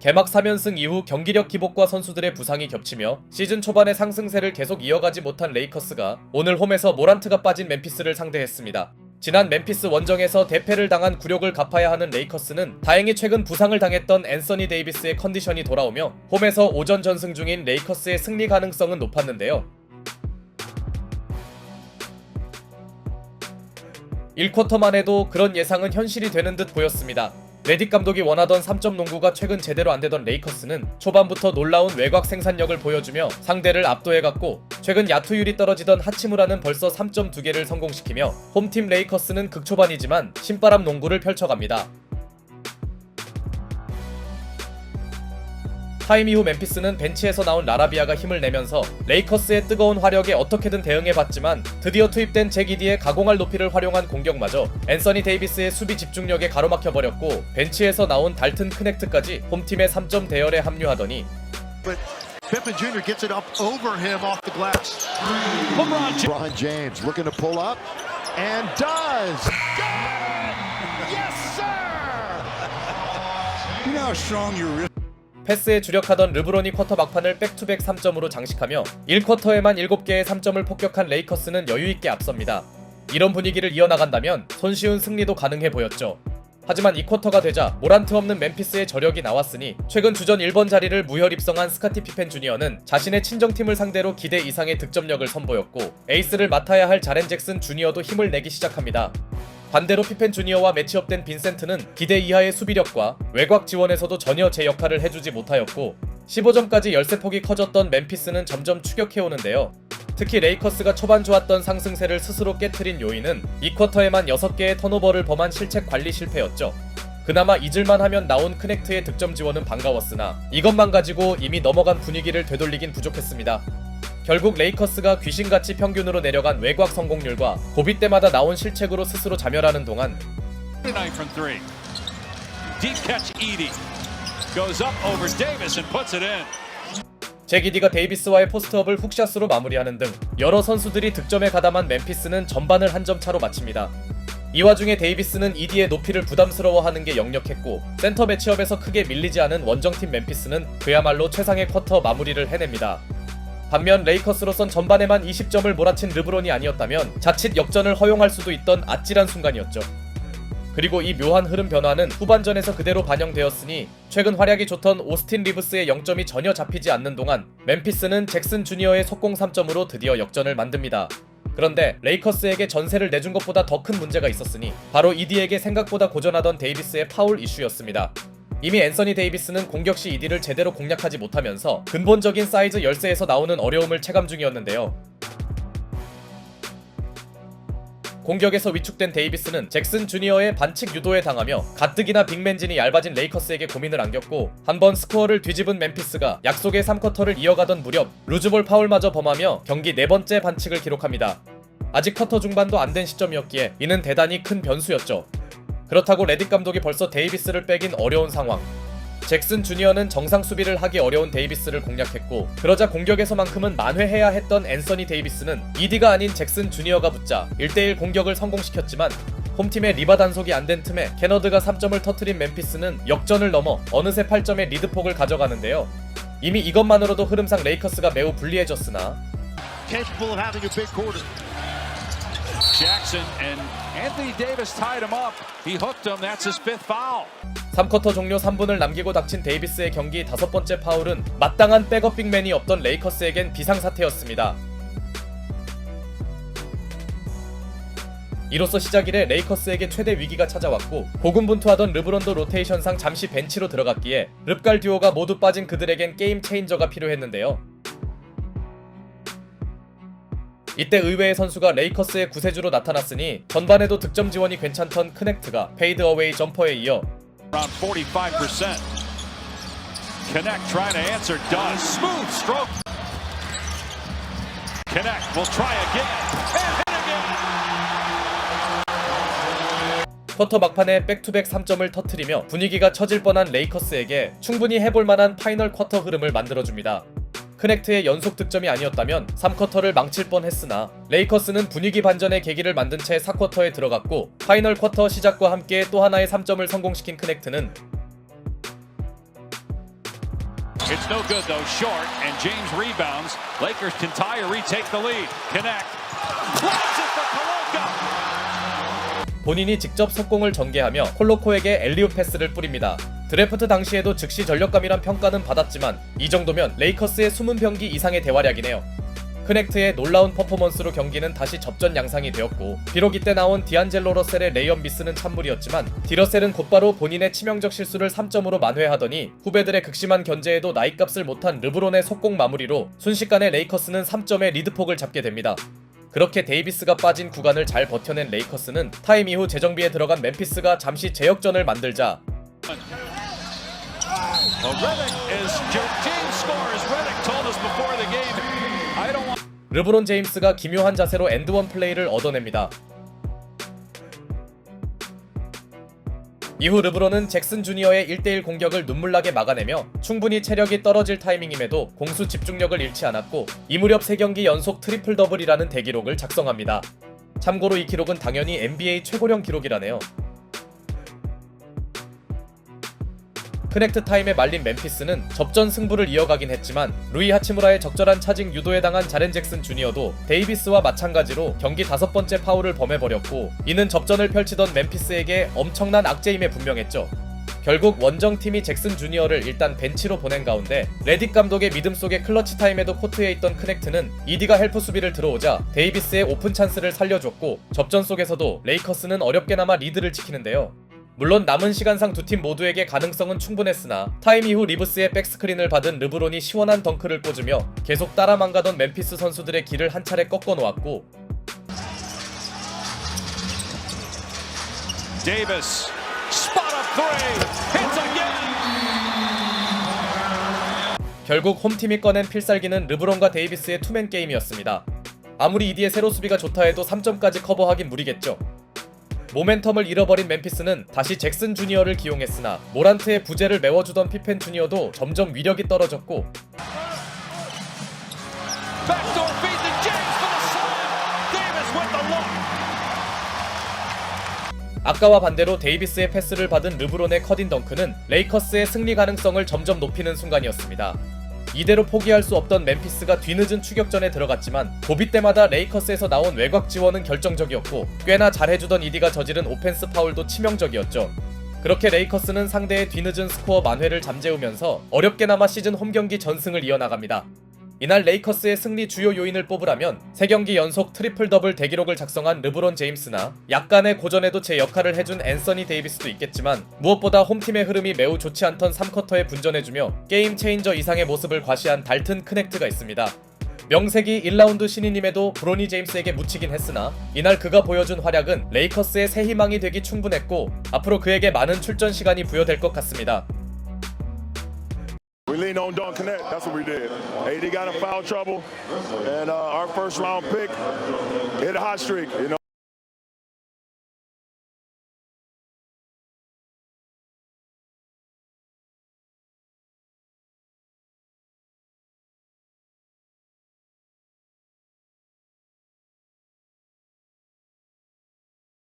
개막 3연승 이후 경기력 기복과 선수들의 부상이 겹치며 시즌 초반의 상승세를 계속 이어가지 못한 레이커스가 오늘 홈에서 모란트가 빠진 멤피스를 상대했습니다. 지난 멤피스 원정에서 대패를 당한 굴욕을 갚아야 하는 레이커스는 다행히 최근 부상을 당했던 앤서니 데이비스의 컨디션이 돌아오며 홈에서 오전 전승 중인 레이커스의 승리 가능성은 높았는데요. 1쿼터만 해도 그런 예상은 현실이 되는 듯 보였습니다. 레딕 감독이 원하던 3점 농구가 최근 제대로 안되던 레이커스는 초반부터 놀라운 외곽 생산력을 보여주며 상대를 압도해갔고, 최근 야투율이 떨어지던 하치무라는 벌써 3점 2개를 성공시키며 홈팀 레이커스는 극초반이지만 신바람 농구를 펼쳐갑니다. 타임 이후 멤피스는 벤치에서 나온 라라비아가 힘을 내면서 레이커스의 뜨거운 화력에 어떻게든 대응해봤지만 드디어 투입된 잭 이디의 가공할 높이를 활용한 공격마저 앤서니 데이비스의 수비 집중력에 가로막혀버렸고, 벤치에서 나온 달튼 크넥트까지 홈팀의 3점 대열에 합류하더니 Pippen Jr. gets it up over him off the glass. LeBron James looking to pull up and does. Yes, sir. You know how strong your wrist. 패스에 주력하던 르브론이 쿼터 막판을 백투백 3점으로 장식하며 1쿼터에만 7개의 3점을 폭격한 레이커스는 여유있게 앞섭니다. 이런 분위기를 이어나간다면 손쉬운 승리도 가능해 보였죠. 하지만 2쿼터가 되자 모란트 없는 멤피스의 저력이 나왔으니 최근 주전 1번 자리를 무혈 입성한 스카티 피펜 주니어는 자신의 친정팀을 상대로 기대 이상의 득점력을 선보였고, 에이스를 맡아야 할 자렌 잭슨 주니어도 힘을 내기 시작합니다. 반대로 피펜 주니어와 매치업된 빈센트는 기대 이하의 수비력과 외곽 지원에서도 전혀 제 역할을 해주지 못하였고, 15점까지 열세폭이 커졌던 멤피스는 점점 추격해오는데요. 특히 레이커스가 초반 좋았던 상승세를 스스로 깨트린 요인은 2쿼터에만 6개의 턴오버를 범한 실책 관리 실패였죠. 그나마 잊을만 하면 나온 크넥트의 득점 지원은 반가웠으나 이것만 가지고 이미 넘어간 분위기를 되돌리긴 부족했습니다. 결국 레이커스가 귀신같이 평균으로 내려간 외곽 성공률과 고비 때마다 나온 실책으로 스스로 자멸하는 동안 잭 이디가 데이비스와의 포스트업을 훅샷으로 마무리하는 등 여러 선수들이 득점에 가담한 멤피스는 전반을 한 점 차로 마칩니다. 이 와중에 데이비스는 이디의 높이를 부담스러워하는 게 역력했고, 센터 매치업에서 크게 밀리지 않은 원정팀 멤피스는 그야말로 최상의 쿼터 마무리를 해냅니다. 반면 레이커스로선 전반에만 20점을 몰아친 르브론이 아니었다면 자칫 역전을 허용할 수도 있던 아찔한 순간이었죠. 그리고 이 묘한 흐름 변화는 후반전에서 그대로 반영되었으니 최근 활약이 좋던 오스틴 리브스의 0점이 전혀 잡히지 않는 동안 멤피스는 잭슨 주니어의 속공 3점으로 드디어 역전을 만듭니다. 그런데 레이커스에게 전세를 내준 것보다 더 큰 문제가 있었으니 바로 이디에게 생각보다 고전하던 데이비스의 파울 이슈였습니다. 이미 앤서니 데이비스는 공격 시 이디를 제대로 공략하지 못하면서 근본적인 사이즈 열세에서 나오는 어려움을 체감 중이었는데요. 공격에서 위축된 데이비스는 잭슨 주니어의 반칙 유도에 당하며 가뜩이나 빅맨진이 얇아진 레이커스에게 고민을 안겼고, 한번 스코어를 뒤집은 멤피스가 약속의 3쿼터를 이어가던 무렵 루즈볼 파울마저 범하며 경기 4번째 반칙을 기록합니다. 아직 쿼터 중반도 안 된 시점이었기에 이는 대단히 큰 변수였죠. 그렇다고 레딕 감독이 벌써 데이비스를 빼긴 어려운 상황. 잭슨 주니어는 정상 수비를 하기 어려운 데이비스를 공략했고, 그러자 공격에서만큼은 만회해야 했던 앤서니 데이비스는 이디가 아닌 잭슨 주니어가 붙자 1대1 공격을 성공시켰지만 홈팀의 리바 단속이 안 된 틈에 케너드가 3점을 터뜨린 멤피스는 역전을 넘어 어느새 8점의 리드폭을 가져가는데요. 이미 이것만으로도 흐름상 레이커스가 매우 불리해졌으나 Jackson and Anthony Davis tied him up. He hooked him. That's his fifth foul. 3쿼터 종료 3분을 남기고 닥친 데이비스의 경기 5번째 파울은 마땅한 백업 빅맨이 없던 레이커스에겐 비상사태였습니다. 이로써 시작 이래 레이커스에게 최대 위기가 찾아왔고, 고군분투하던 르브론도 로테이션상 잠시 벤치로 들어갔기에 릅갈 듀오가 모두 빠진 그들에겐 게임 체인저가 필요했는데요. 이때 의외의 선수가 레이커스의 구세주로 나타났으니 전반에도 득점 지원이 괜찮던 크넥트가 페이드 어웨이 점퍼에 이어 Around 45%. Connect trying to answer. Does. Smooth stroke. Connect will try again. And hit again. 쿼터 막판에 백투백 3점을 터뜨리며 분위기가 처질 뻔한 레이커스에게 충분히 해볼 만한 파이널 쿼터 흐름을 만들어줍니다. 크넥트의 연속 득점이 아니었다면 3쿼터를 망칠 뻔했으나 레이커스는 분위기 반전의 계기를 만든 채 4쿼터에 들어갔고, 파이널 쿼터 시작과 함께 또 하나의 3점을 성공시킨 크넥트는 It's no good though, short, and James rebounds. Lakers can tie or retake the lead. Connect. Flies it for Koloko. 본인이 직접 속공을 전개하며 콜로코에게 엘리웁 패스를 뿌립니다. 드래프트 당시에도 즉시 전력감이란 평가는 받았지만 이 정도면 레이커스의 숨은 병기 이상의 대활약이네요. 크넥트의 놀라운 퍼포먼스로 경기는 다시 접전 양상이 되었고, 비록 이때 나온 디안젤로 러셀의 레이업 미스는 찬물이었지만 디러셀은 곧바로 본인의 치명적 실수를 3점으로 만회하더니 후배들의 극심한 견제에도 나이값을 못한 르브론의 속공 마무리로 순식간에 레이커스는 3점의 리드폭을 잡게 됩니다. 그렇게 데이비스가 빠진 구간을 잘 버텨낸 레이커스는 타임 이후 재정비에 들어간 멤피스가 잠시 제역전을 만들자 르브론 제임스가 기묘한 자세로 엔드원 플레이를 얻어냅니다. 이후 르브론은 잭슨 주니어의 1대1 공격을 눈물나게 막아내며 충분히 체력이 떨어질 타이밍임에도 공수 집중력을 잃지 않았고 이 무렵 3경기 연속 트리플 더블이라는 대기록을 작성합니다. 참고로 이 기록은 당연히 NBA 최고령 기록이라네요. 크넥트 타임에 말린 멤피스는 접전 승부를 이어가긴 했지만 루이 하치무라의 적절한 차징 유도에 당한 자렌 잭슨 주니어도 데이비스와 마찬가지로 경기 5번째 파울을 범해버렸고, 이는 접전을 펼치던 멤피스에게 엄청난 악재임에 분명했죠. 결국 원정팀이 잭슨 주니어를 일단 벤치로 보낸 가운데 레딕 감독의 믿음 속의 클러치 타임에도 코트에 있던 크넥트는 이디가 헬프 수비를 들어오자 데이비스의 오픈 찬스를 살려줬고, 접전 속에서도 레이커스는 어렵게나마 리드를 지키는데요. 물론 남은 시간상 두 팀 모두에게 가능성은 충분했으나 타임 이후 리브스의 백스크린을 받은 르브론이 시원한 덩크를 꽂으며 계속 따라만 가던 멤피스 선수들의 길을 한 차례 꺾어 놓았고, Davis, spot up three, hits again. 결국 홈팀이 꺼낸 필살기는 르브론과 데이비스의 투맨 게임이었습니다. 아무리 이디의 세로 수비가 좋다 해도 3점까지 커버하긴 무리겠죠. 모멘텀을 잃어버린 멤피스는 다시 잭슨 주니어를 기용했으나 모란트의 부재를 메워주던 피펜 주니어도 점점 위력이 떨어졌고, Backdoor feed to James for the slam. Davis with the look. 아까와 반대로 데이비스의 패스를 받은 르브론의 컷인 덩크는 레이커스의 승리 가능성을 점점 높이는 순간이었습니다. 이대로 포기할 수 없던 멤피스가 뒤늦은 추격전에 들어갔지만 고비 때마다 레이커스에서 나온 외곽 지원은 결정적이었고, 꽤나 잘해주던 이디가 저지른 오펜스 파울도 치명적이었죠. 그렇게 레이커스는 상대의 뒤늦은 스코어 만회를 잠재우면서 어렵게나마 시즌 홈경기 전승을 이어나갑니다. 이날 레이커스의 승리 주요 요인을 뽑으라면 3경기 연속 트리플 더블 대기록을 작성한 르브론 제임스나 약간의 고전에도 제 역할을 해준 앤서니 데이비스도 있겠지만, 무엇보다 홈팀의 흐름이 매우 좋지 않던 3쿼터에 분전해주며 게임 체인저 이상의 모습을 과시한 달튼 크넥트가 있습니다. 명색이 1라운드 신인임에도 브로니 제임스에게 묻히긴 했으나 이날 그가 보여준 활약은 레이커스의 새 희망이 되기 충분했고, 앞으로 그에게 많은 출전 시간이 부여될 것 같습니다. We leaned on Don Connect. That's what we did. AD got in foul trouble, and our first round pick hit a hot streak.